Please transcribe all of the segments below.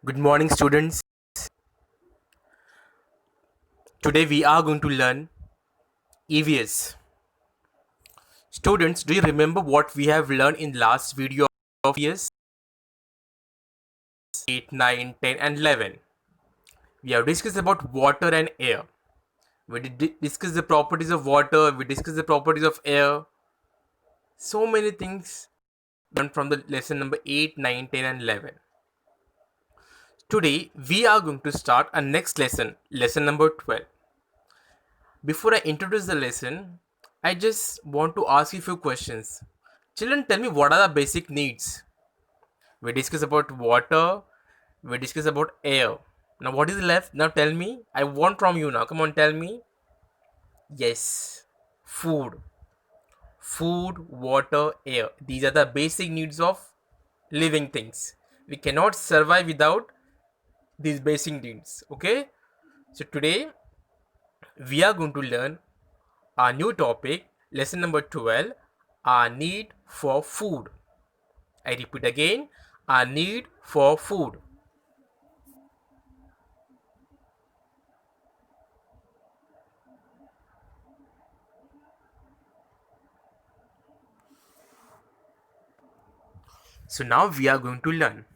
Good morning, students. Today we are going to learn EVS. Students, do you remember what we have learned in last video of EVS? 8, 9, 10, and 11. We have discussed about water and air. We did discuss the properties of water, we discussed the properties of air. So many things learned from the lesson number 8, 9, 10, and 11. Today we are going to start our next lesson, lesson number 12. Before I introduce the lesson, I just want to ask you a few questions. Children, tell me what are the basic needs? We discuss about water, we discuss about air. Now, what is left? Now, tell me. I want from you now. Come on, tell me. Yes, food. Food, water, air. These are the basic needs of living things. We cannot survive without these basic needs. Okay? So, today we are going to learn our new topic, lesson number 12, our need for food. I repeat again, our need for food. So now we are going to learn.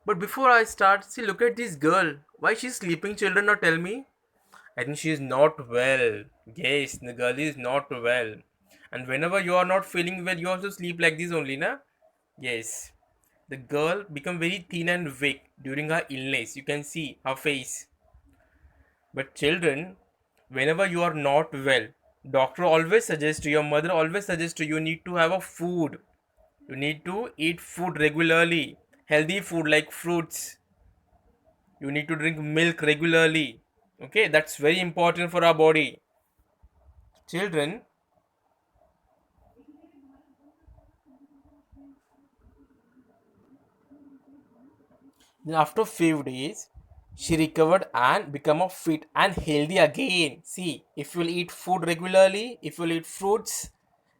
But before I start, see, look at this girl. Why she's sleeping, children? Now tell me. I think she is not well. Yes, the girl is not well. And whenever you are not feeling well, you also sleep like this only, na? Yes. The girl become very thin and weak during her illness. You can see her face. But children, whenever you are not well, doctor always suggests to your mother always suggests to you need to have a food. You need to eat food regularly, healthy food like fruits. You need to drink milk regularly. Okay, that's very important for our body. Children, then after few days, she recovered and become a fit and healthy again. See, if you'll eat food regularly, if you'll eat fruits,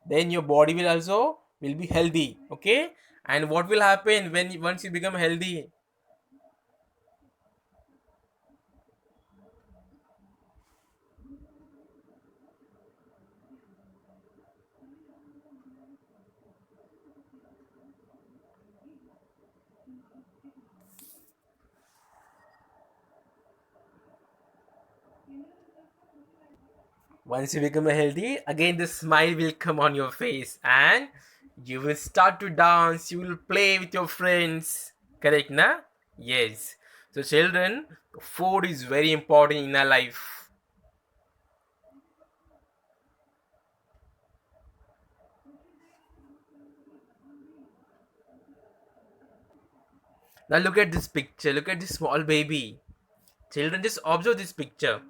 then your body will also will be healthy. Okay, and what will happen when once you become healthy? Once you become healthy, again the smile will come on your face and you will start to dance, you will play with your friends. Correct, na? Yes. So, children, food is very important in our life. Now, look at this picture. Look at this small baby. Children, just observe this picture.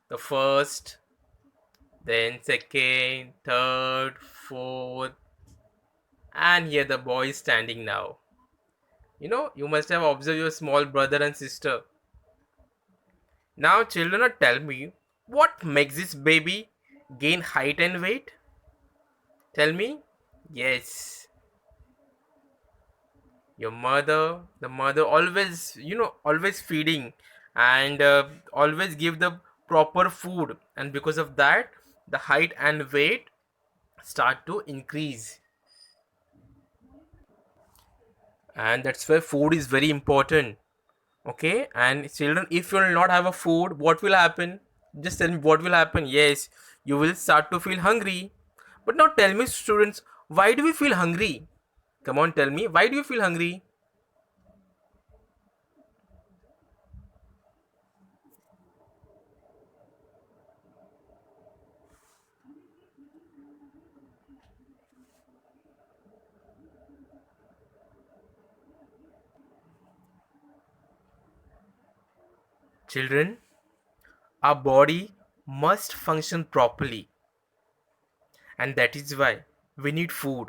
The first, then second, third, fourth, and here the boy is standing now. You must have observed your small brother and sister. Now, children, tell me what makes this baby gain height and weight? Tell me. Yes, your mother, the mother always, always feeding and always give the proper food, and because of that, the height and weight start to increase. And that's why food is very important. Okay, and children, if you will not have a food, what will happen? Just tell me what will happen. Yes, you will start to feel hungry. But now tell me, students, why do we feel hungry? Come on, tell me, why do you feel hungry? Children, our body must function properly, and that is why we need food.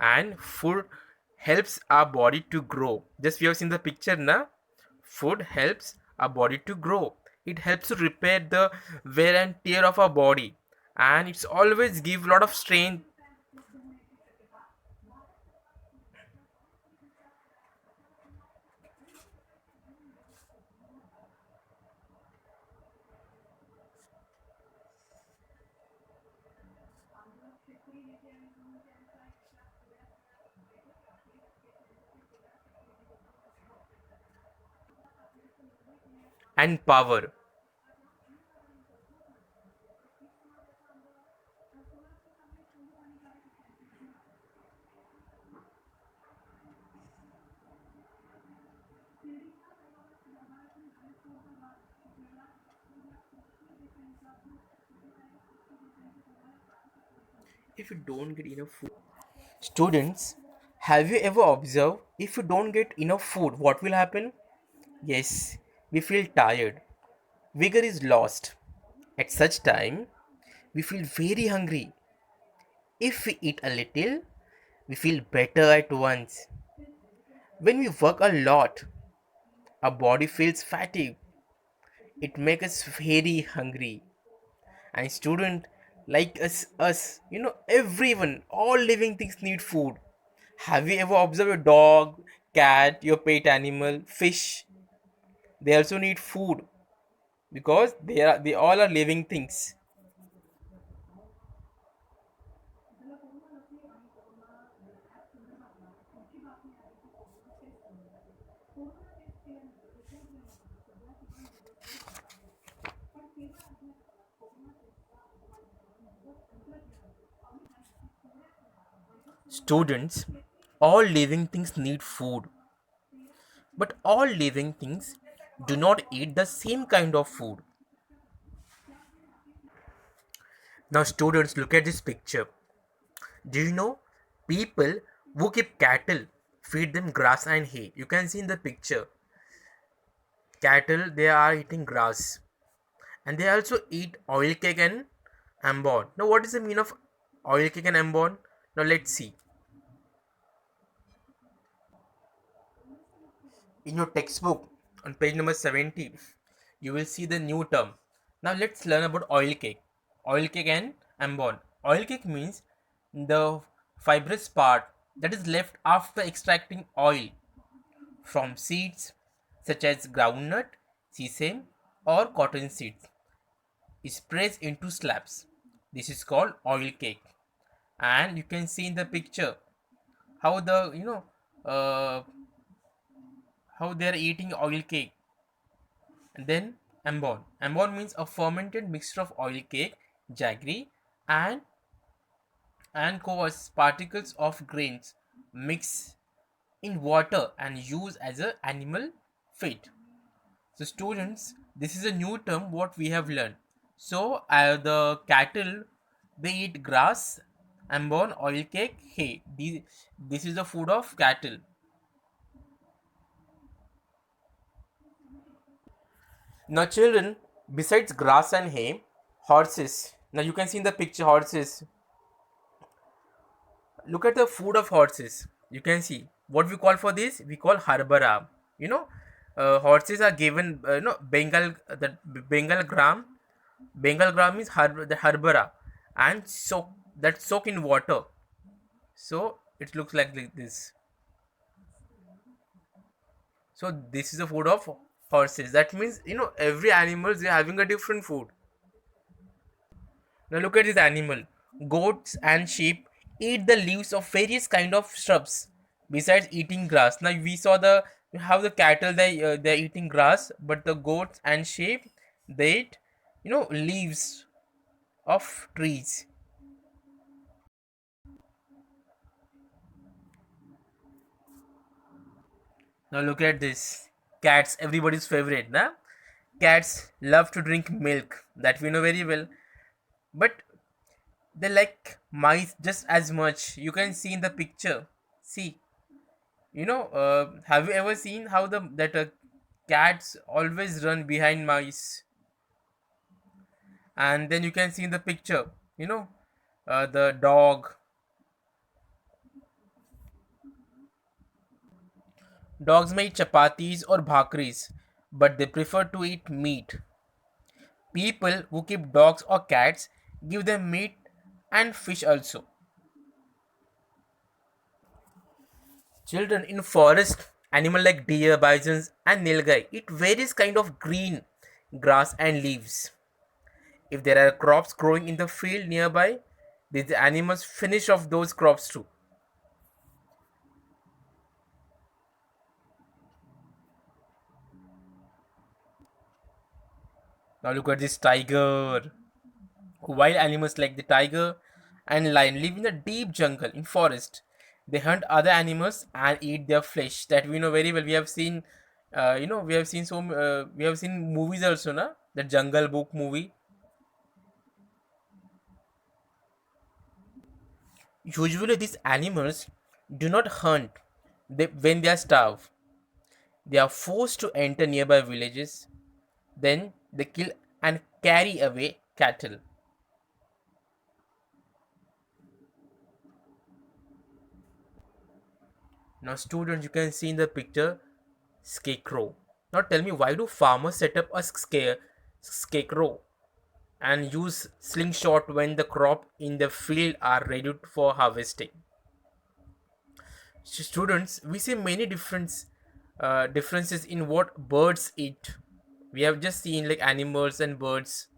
And food helps our body to grow. Just we have seen the picture, na? Food helps our body to grow. It helps to repair the wear and tear of our body, and it's always give a lot of strength. and power. If you don't get enough food. Students, have you ever observed if you don't get enough food, what will happen? Yes, we feel tired. Vigor is lost. At such time, we feel very hungry. If we eat a little, we feel better at once. When we work a lot, our body feels fatigued. It makes us very hungry. And student like us, everyone, all living things need food. Have you ever observed a dog, cat, your pet animal, fish? They also need food because they all are living things. Students, all living things need food, but all living things do not eat the same kind of food. Now, students, look at this picture. Do you know people who keep cattle feed them grass and hay? You can see in the picture, cattle they are eating grass and they also eat oil cake and ambon. Now, what is the meaning of oil cake and ambon? Now, let's see. In your textbook on page number 70, you will see the new term. Now, let's learn about oil cake. Oil cake and ambon. Oil cake means the fibrous part that is left after extracting oil from seeds such as groundnut, sesame, or cotton seeds is pressed into slabs. This is called oil cake. And you can see in the picture how uh, how they are eating oil cake. And then ambon. Ambon means a fermented mixture of oil cake, jaggery, and coarse particles of grains mixed in water and used as a animal feed. So students, this is a new term what we have learned. So the cattle they eat grass, ambon, oil cake, hay. This is the food of cattle. Now children, besides grass and hay, horses. Now you can see in the picture horses. Look at the food of horses. You can see what we call for this. We call harbara. You know, horses are given Bengal the Bengal gram. Bengal gram is the harbara, and soak in water. So it looks like this. So this is the food of horses. That means every animal is having a different food. Now look at this animal. Goats and sheep eat the leaves of various kind of shrubs besides eating grass. Now we saw how the cattle they're eating grass, but the goats and sheep they eat leaves of trees. Now look at this. Cats, everybody's favorite, na? Cats love to drink milk. That we know very well. But they like mice just as much. You can see in the picture. See, have you ever seen how the that cats always run behind mice? And then you can see in the picture, the dog. Dogs may eat chapatis or bhakris, but they prefer to eat meat. People who keep dogs or cats give them meat and fish also. Children in forest, animal like deer, bisons, and nilgai eat various kind of green grass and leaves. If there are crops growing in the field nearby, These animals finish off those crops too. Now look at this tiger. Wild animals like the tiger and lion live in the deep jungle in forest. They hunt other animals and eat their flesh. That we know very well. We have seen, we have seen movies also, na? The Jungle Book movie. Usually, these animals do not hunt when they are starved. They are forced to enter nearby villages. Then they kill and carry away cattle. Now, students, you can see in the picture scarecrow. Now, tell me, why do farmers set up a scarecrow and use slingshot when the crop in the field are ready for harvesting? Students, we see many differences in what birds eat. We have just seen like animals and birds.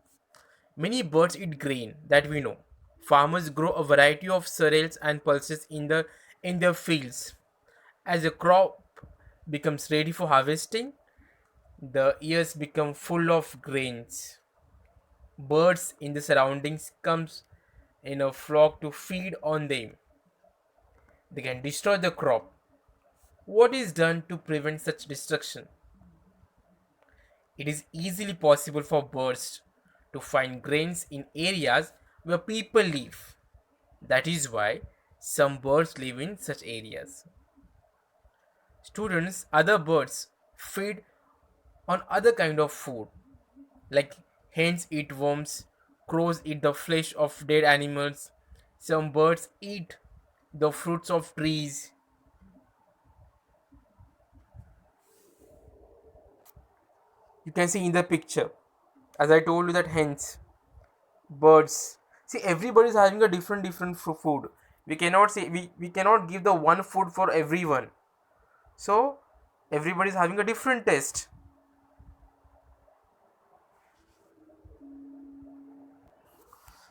Many birds eat grain, that we know. Farmers grow a variety of cereals and pulses in their fields. As a crop becomes ready for harvesting, the ears become full of grains. Birds in the surroundings comes in a flock to feed on them. They can destroy the crop. What is done to prevent such destruction? It is easily possible for birds to find grains in areas where people live. That is why some birds live in such areas. Students, other birds feed on other kind of food, like hens eat worms, crows eat the flesh of dead animals, some birds eat the fruits of trees. You can see in the picture, as I told you, that hens, birds. See, everybody is having a different food. We cannot give the one food for everyone. So everybody is having a different taste.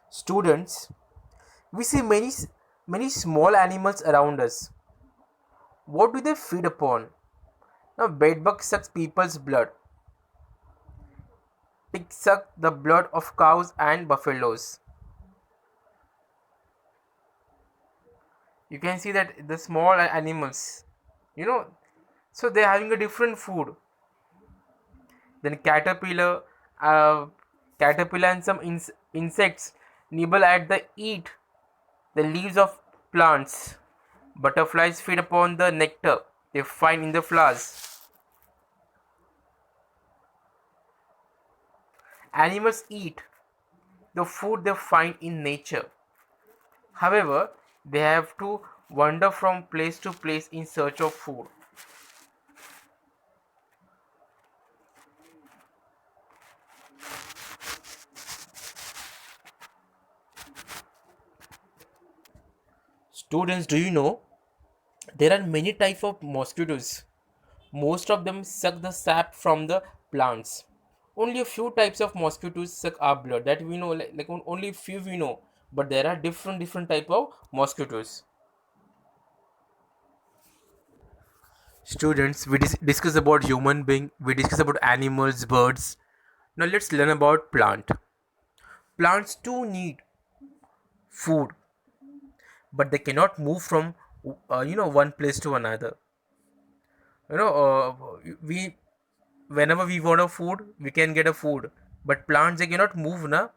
Students, we see many small animals around us. What do they feed upon? Now, bedbug sucks people's blood. Ticks suck the blood of cows and buffaloes. You can see that the small animals, you know, so they're having a different food. Then uh, caterpillar and some insects nibble at the eat the leaves of plants. Butterflies feed upon the nectar they find in the flowers. Animals eat the food they find in nature. However, they have to wander from place to place in search of food. Students, do you know there are many types of mosquitoes? Most of them suck the sap from the plants. Only a few types of mosquitoes suck our blood. That we know, only few we know. But there are different type of mosquitoes. Students, we discuss about human being. We discuss about animals, birds. Now let's learn about plant. Plants too need food, but they cannot move from one place to another. We whenever we want a food, we can get a food, but plants they cannot move, na.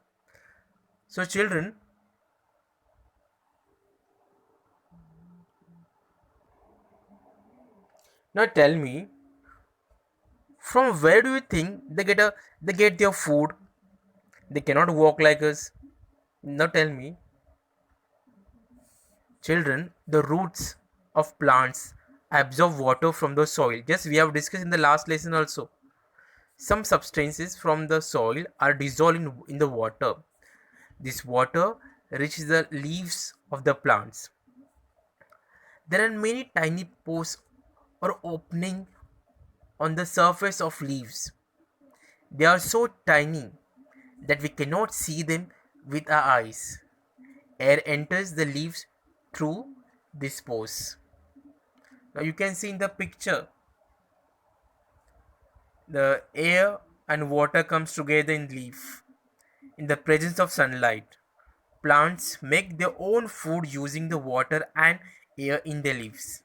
So children, now tell me, from where do you think they get their food? They cannot walk like us. Now tell me, children, the roots of plants absorb water from the soil. Just we have discussed in the last lesson also. Some substances from the soil are dissolved in the water. This water reaches the leaves of the plants. There are many tiny pores or opening on the surface of leaves. They are so tiny that we cannot see them with our eyes. Air enters the leaves through this pores. Now you can see in the picture, the air and water comes together in leaf. In the presence of sunlight, plants make their own food using the water and air in their leaves.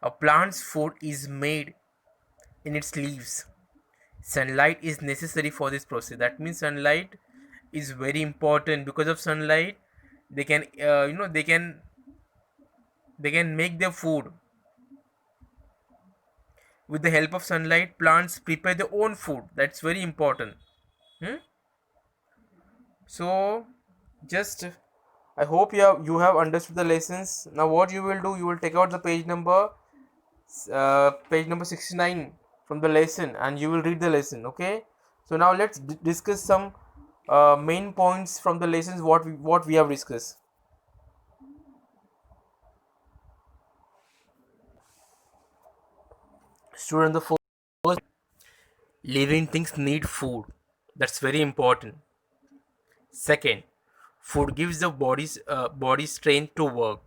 A plant's food is made in its leaves. Sunlight is necessary for this process. That means sunlight is very important. Because of sunlight, they can they can make their food. With the help of sunlight, plants prepare their own food. That's very important. Hmm? So just I hope you have understood the lessons. Now what you will do, you will take out the page number 69 from the lesson, and you will read the lesson. Okay, so now let's discuss some main points from the lessons, what we have discussed. Student, the first, living things need food. That's very important. Second, food gives the body strength to work.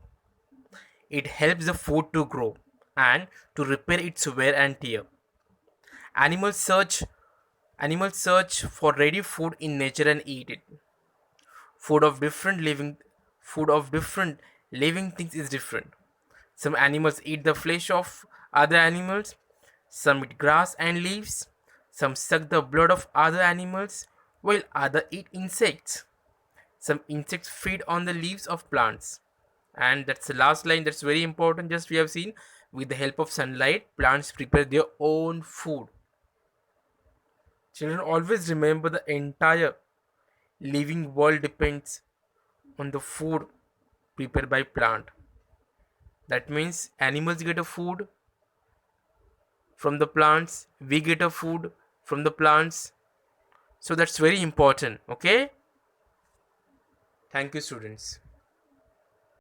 It helps the food to grow and to repair its wear and tear. Animals search Animals search for ready food in nature and eat it. Food of different living Food of different living things is different. Some animals eat the flesh of other animals, some eat grass and leaves, some suck the blood of other animals, while others eat insects. Some insects feed on the leaves of plants. And that's the last line, that's very important. Just we have seen, with the help of sunlight, plants prepare their own food. Children, always remember the entire living world depends on the food prepared by plant. That means animals get a food from the plants, we get a food from the plants. So that's very important. Okay, thank you, students.